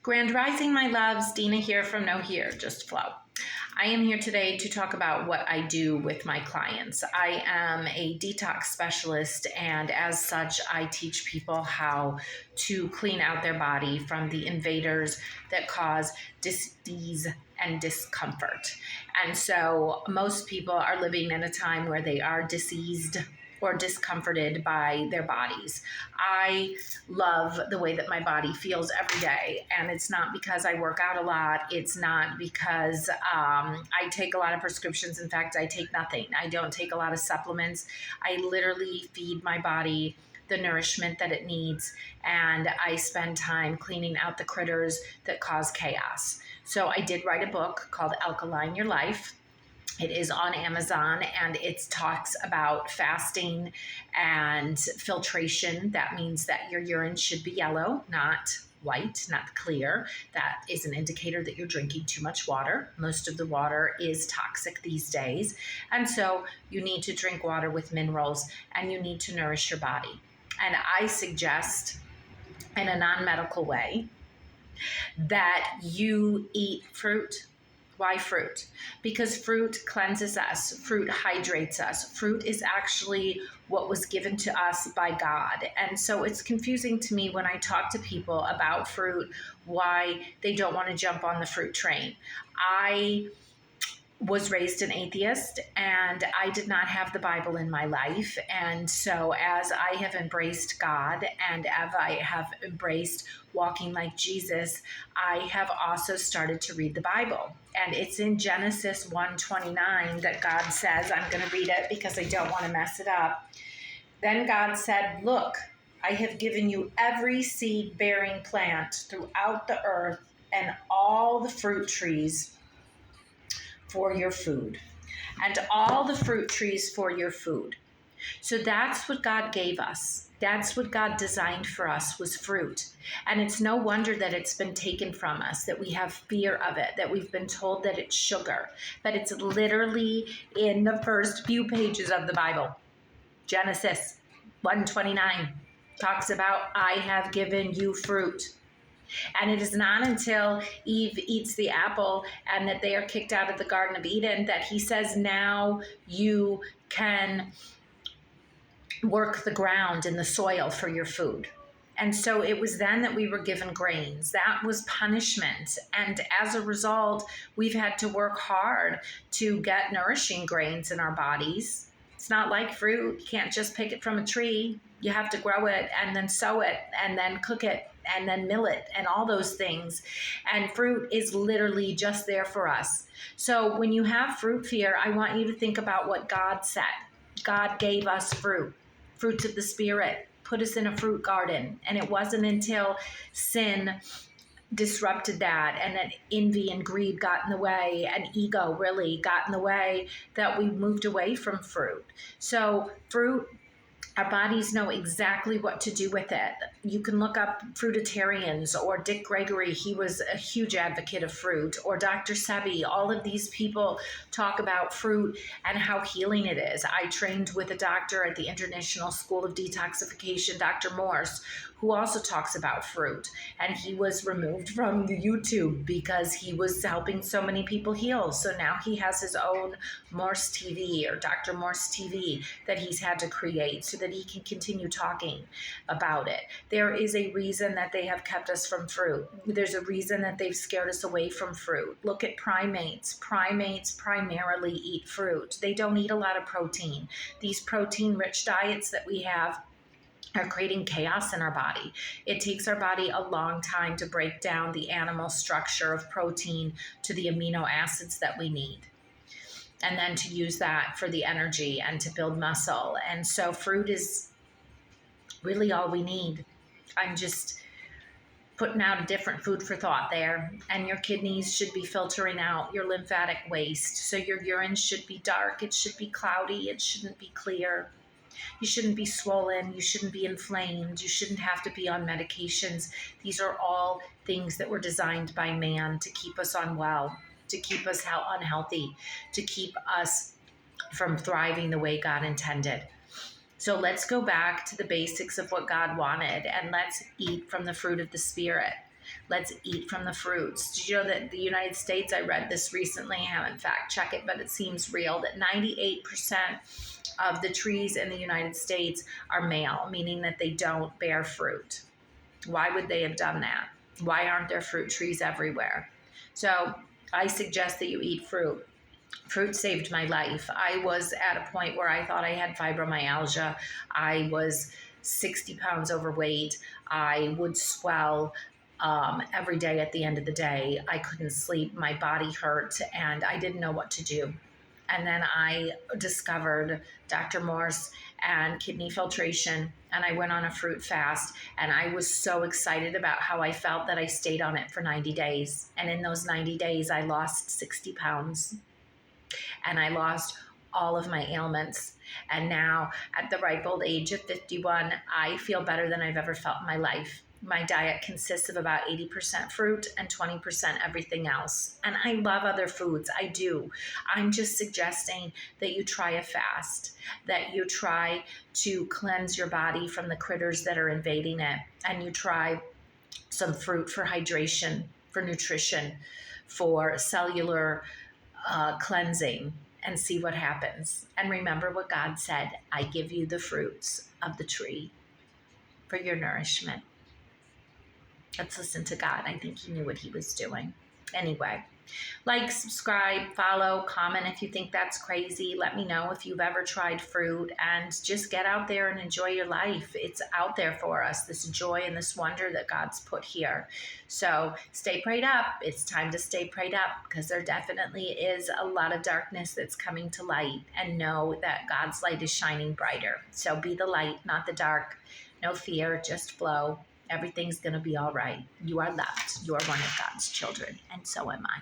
Grand Rising, my loves. Dina here from No Here, Just Flow. I am here today to talk about what I do with my clients. I am a detox specialist, and as such, I teach people how to clean out their body from the invaders that cause disease and discomfort. And so most people are living in a time where they are diseased or discomforted by their bodies. I love the way that my body feels every day, and it's not because I work out a lot. It's not because I take a lot of prescriptions. In fact, I take nothing. I don't take a lot of supplements. I literally feed my body the nourishment that it needs, and I spend time cleaning out the critters that cause chaos. So I did write a book called Alkaline Your Life. It is on Amazon, and it talks about fasting and filtration. That means that your urine should be yellow, not white, not clear. That is an indicator that you're drinking too much water. Most of the water is toxic these days. And so you need to drink water with minerals, and you need to nourish your body. And I suggest, in a non-medical way, that you eat fruit. Why fruit? Because fruit cleanses us. Fruit hydrates us. Fruit is actually what was given to us by God. And so it's confusing to me when I talk to people about fruit, why they don't want to jump on the fruit train. I was raised an atheist, and I did not have the Bible in my life. And so as I have embraced God, and as I have embraced walking like Jesus, I have also started to read the Bible. And it's in Genesis 1:29 that God says, I'm going to read it because I don't want to mess it up. Then God said, "Look, I have given you every seed-bearing plant throughout the earth and all the fruit trees for your food, and all the fruit trees for your food." So that's what God gave us. That's what God designed for us, was fruit. And it's no wonder that it's been taken from us, that we have fear of it, that we've been told that it's sugar. But it's literally in the first few pages of the Bible. Genesis 1:29 talks about, I have given you fruit. And it is not until Eve eats the apple and that they are kicked out of the Garden of Eden that he says, now you can work the ground and the soil for your food. And so it was then that we were given grains. That was punishment. And as a result, we've had to work hard to get nourishing grains in our bodies. It's not like fruit. You can't just pick it from a tree. You have to grow it and then sow it and then cook it and then mill it and all those things. And fruit is literally just there for us. So when you have fruit fear, I want you to think about what God said. God gave us fruit, fruits of the Spirit, put us in a fruit garden. And it wasn't until sin disrupted that, and then envy and greed got in the way, and ego really got in the way, that we moved away from fruit. So fruit, our bodies know exactly what to do with it. You can look up fruitarians, or Dick Gregory, he was a huge advocate of fruit, or Dr. Sebi. All of these people talk about fruit and how healing it is. I trained with a doctor at the International School of Detoxification, Dr. Morse, who also talks about fruit. And he was removed from the YouTube because he was helping so many people heal. So now he has his own Morse TV, or Dr. Morse TV, that he's had to create so that he can continue talking about it. There is a reason that they have kept us from fruit. There's a reason that they've scared us away from fruit. Look at primates. Primates primarily eat fruit. They don't eat a lot of protein. These protein-rich diets that we have are creating chaos in our body. It takes our body a long time to break down the animal structure of protein to the amino acids that we need, and then to use that for the energy and to build muscle. And so fruit is really all we need. I'm just putting out a different food for thought there. And your kidneys should be filtering out your lymphatic waste. So your urine should be dark. It should be cloudy. It shouldn't be clear. You shouldn't be swollen. You shouldn't be inflamed. You shouldn't have to be on medications. These are all things that were designed by man to keep us unwell, to keep us unhealthy, to keep us from thriving the way God intended. So let's go back to the basics of what God wanted, and let's eat from the fruit of the Spirit. Let's eat from the fruits. Did you know that the United States, I read this recently, I haven't fact checked it, but it seems real, that 98% of the trees in the United States are male, meaning that they don't bear fruit. Why would they have done that? Why aren't there fruit trees everywhere? So I suggest that you eat fruit. Fruit saved my life. I was at a point where I thought I had fibromyalgia. I was 60 pounds overweight. I would swell every day at the end of the day. I couldn't sleep. My body hurt, and I didn't know what to do. And then I discovered Dr. Morse and kidney filtration, and I went on a fruit fast. And I was so excited about how I felt that I stayed on it for 90 days. And in those 90 days, I lost 60 pounds and I lost all of my ailments. And now, at the ripe old age of 51, I feel better than I've ever felt in my life. My diet consists of about 80% fruit and 20% everything else. And I love other foods. I do. I'm just suggesting that you try a fast, that you try to cleanse your body from the critters that are invading it, and you try some fruit for hydration, for nutrition, for cellular cleansing, and see what happens. And remember what God said, I give you the fruits of the tree for your nourishment. Let's listen to God. I think he knew what he was doing. Anyway, like, subscribe, follow, comment if you think that's crazy. Let me know if you've ever tried fruit, and just get out there and enjoy your life. It's out there for us, this joy and this wonder that God's put here. So stay prayed up. It's time to stay prayed up, because there definitely is a lot of darkness that's coming to light, and know that God's light is shining brighter. So be the light, not the dark. No fear, just flow. Everything's going to be all right. You are loved. You are one of God's children, and so am I.